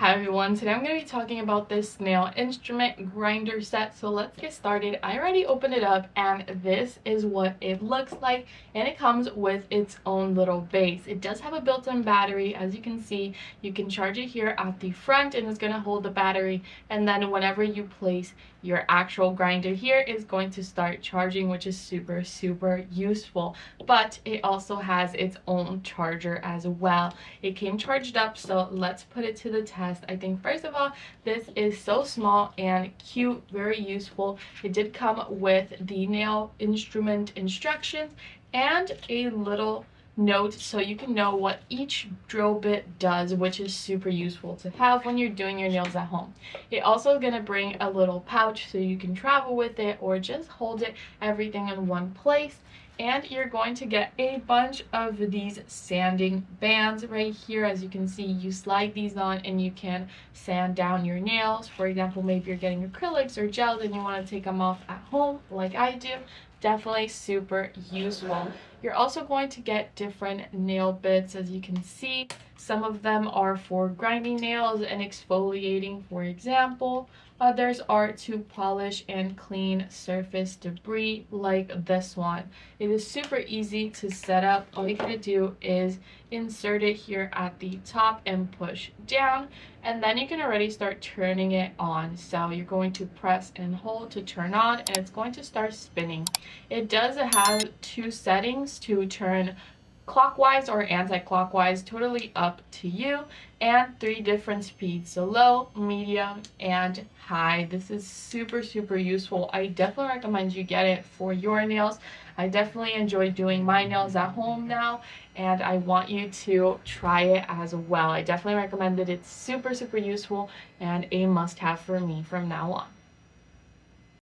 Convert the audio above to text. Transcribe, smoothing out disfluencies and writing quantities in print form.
Hi everyone, today I'm going to be talking about this nail instrument grinder set. So let's get started. I already opened it up and this is what it looks like, and it comes with its own little base. It does have a built-in battery. As you can see, you can charge it here at the front and it's going to hold the battery, and then whenever you place your actual grinder here, is going to start charging, which is super useful. But it also has its own charger as well. It came charged up, so let's put it to the test. I think first of all, this is so small and cute, very useful. It did come with the nail instrument instructions and a little note so you can know what each drill bit does, which is super useful to have when you're doing your nails at home. It also is going to bring a little pouch so you can travel with it or just hold it everything in one place. And you're going to get a bunch of these sanding bands right here. As you can see, you slide these on and you can sand down your nails. For example, maybe you're getting acrylics or gels and you want to take them off at home like I do. Definitely super useful. You're also going to get different nail bits. As you can see, some of them are for grinding nails and exfoliating, for example. Others are to polish and clean surface debris like this one. It is super easy to set up. All you gotta do is insert it here at the top and push down, and then you can already start turning it on. So you're going to press and hold to turn on and it's going to start spinning. It does have two settings to turn clockwise or anti-clockwise, totally up to you, and 3 different speeds, so low, medium, and high. This is super useful. I definitely recommend you get it for your nails. I definitely enjoy doing my nails at home now, and I want you to try it as well. I definitely recommend it. It's super useful and a must-have for me from now on.